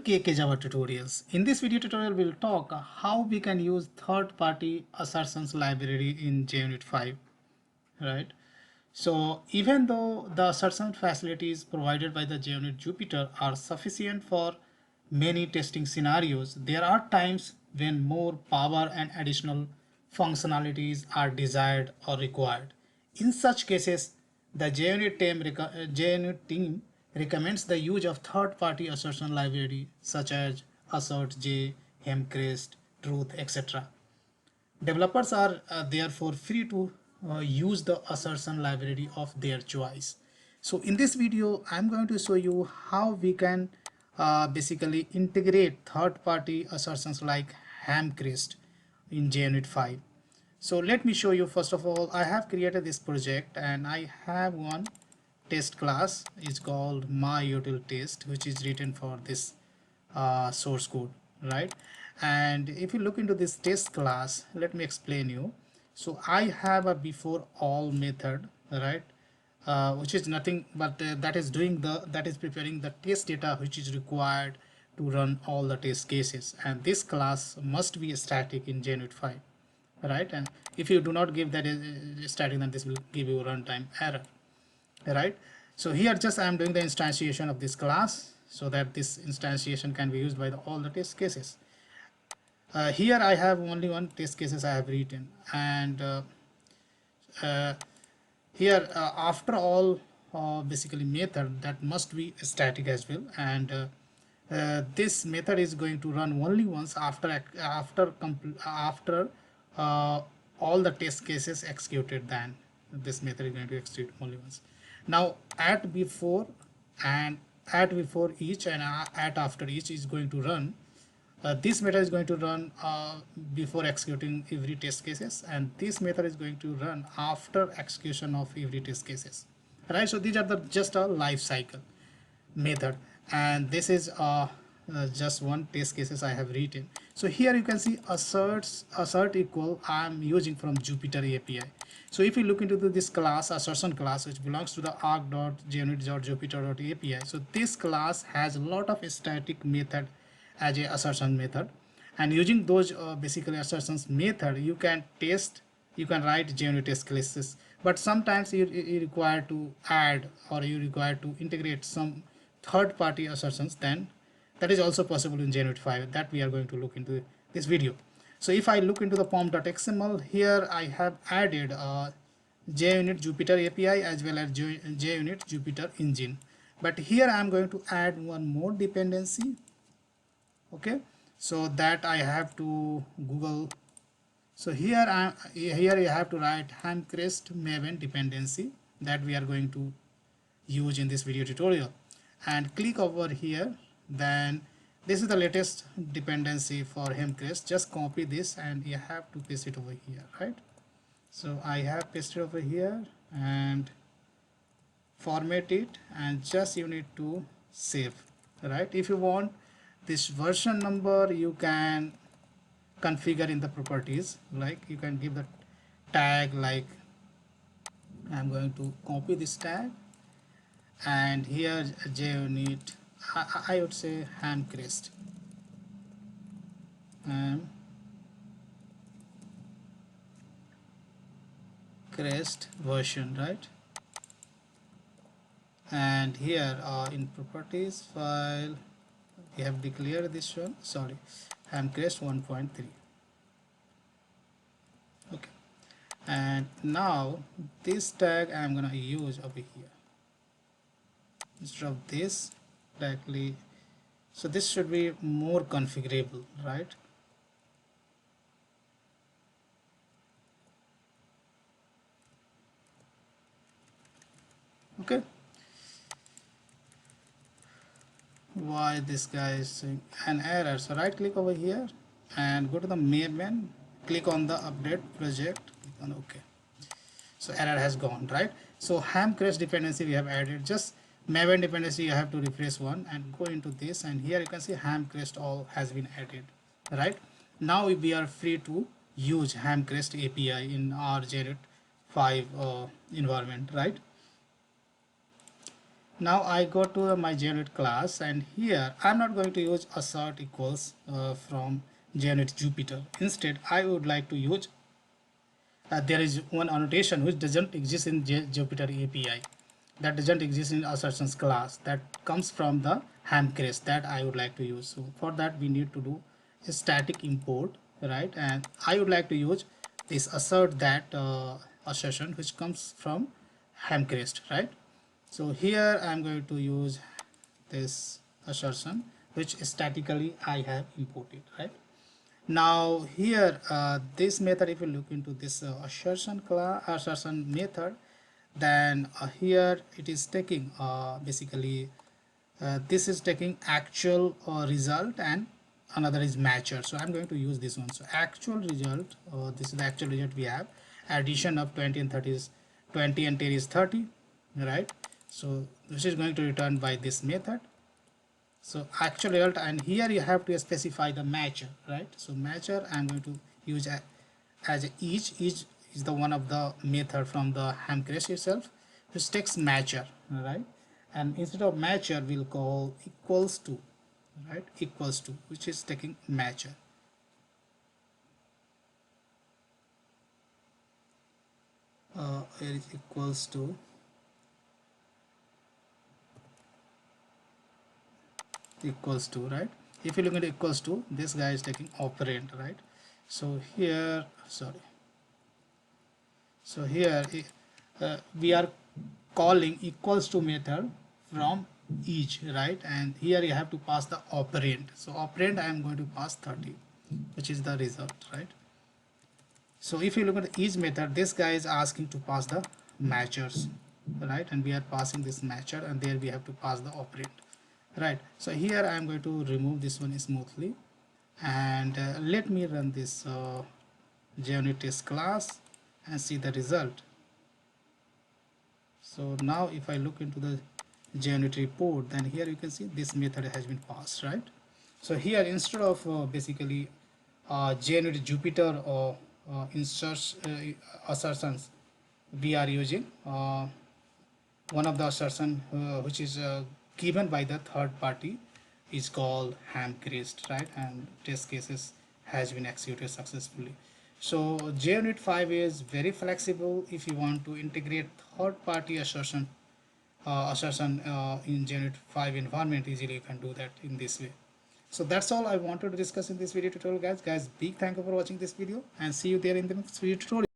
Java Tutorials. In this video tutorial, we'll talk how we can use third-party assertions library in JUnit 5, right? So even though the assertion facilities provided by the JUnit Jupyter are sufficient for many testing scenarios, there are times when more power and additional functionalities are desired or required. In such cases, the JUnit team recommends the use of third-party assertion library such as AssertJ, Hemcrest, Truth, etc. Developers are therefore free to use the assertion library of their choice. So in this video, I'm going to show you how we can basically integrate third-party assertions like Hemcrest in JUnit 5. So let me show you. First of all, I have created this project and I have one test class. It's called myUtilTest, which is written for this source code, right? And if you look into this test class, let me explain you. So I have a before all method, right? Which is nothing but that is preparing the test data which is required to run all the test cases, and this class must be static in JUnit 5, right? And if you do not give that static, then this will give you a runtime error, right? So here just I am doing the instantiation of this class so that this instantiation can be used by all the test cases. Here I have only one test cases I have written, and here after all basically method that must be static as well, and this method is going to run only once after all the test cases executed. Then this method is going to execute only once. Now at before each and at after each is going to run. This method is going to run before executing every test cases, and this method is going to run after execution of every test cases, right? So these are the just a life cycle method, and this is just one test cases I have written. So here you can see assert equal I am using from Jupyter API. So if you look into this class, assertion class, which belongs to the arc.junit.jupyter.api, so this class has a lot of static method as a assertion method, and using those basically assertions method you can write JUnit test cases, but sometimes you require to add or you require to integrate some third-party assertions. Then that is also possible in JUnit 5 that we are going to look into this video. So if I look into the pom.xml, here I have added JUnit Jupyter API as well as JUnit Jupyter engine, but here I am going to add one more dependency. Okay, so that I have to Google. So here you have to write Hemcrest Maven dependency that we are going to use in this video tutorial, and click over here. Then this is the latest dependency for Hemcrest. Just copy this and you have to paste it over here, right? So I have pasted over here and format it, and just you need to save, right? If you want this version number, you can configure in the properties, like you can give the tag, like I'm going to copy this tag, and here JUnit I would say Hemcrest version, right? And here in properties file we have declared this one, sorry, Hemcrest 1.3. okay, and now this tag I'm gonna use over here instead of this directly. So this should be more configurable, right? Okay, why this guy is saying an error? So right click over here and go to the Maven, click on the update project, click on OK. So error has gone, right? So Hemcrest dependency we have added. Just Maven dependency you have to refresh one and go into this, and here you can see Hemcrest all has been added, right? Now we are free to use Hemcrest API in our JUnit 5 environment, right? Now I go to my JUnit class, and here I'm not going to use assert equals from JUnit Jupyter. Instead, I would like to use there is one annotation which doesn't exist in Jupyter API, that doesn't exist in assertions class, that comes from the Hamcrest, that I would like to use. So for that we need to do a static import, right? And I would like to use this assert that assertion which comes from Hamcrest, right? So here I'm going to use this assertion which statically I have imported, right? Now here this method, if you look into this assertion method, then here it is taking basically this is taking actual result, and another is matcher. So I'm going to use this one. So actual result, this is the actual result we have. Addition of 20 and 30 is 20 and 10 is 30, right? So this is going to return by this method. So actual result, and here you have to specify the matcher, right? So matcher I'm going to use as each is the one of the method from the Hamcrest itself which takes matcher, right? And instead of matcher we'll call equals to, right? Equals to, which is taking matcher. Here is equals to, equals to, right? If you look at equals to, this guy is taking operand, right? So here, sorry, so here we are calling equals to method from each, right? And here you have to pass the operand. So operand I am going to pass 30, which is the result, right? So if you look at each method, this guy is asking to pass the matchers, right? And we are passing this matcher, and there we have to pass the operand, right? So here I am going to remove this one smoothly, and let me run this JUnit test class and see the result. So now if I look into the JUnit report, then here you can see this method has been passed, right? So here instead of basically JUnit Jupyter or assertions, we are using one of the assertion which is given by the third party is called Hamcrest, right? And test cases has been executed successfully. So JUnit 5 is very flexible. If you want to integrate third party assertion in JUnit 5 environment easily, you can do that in this way. So that's all I wanted to discuss in this video tutorial, guys. Big thank you for watching this video, and see you there in the next video tutorial.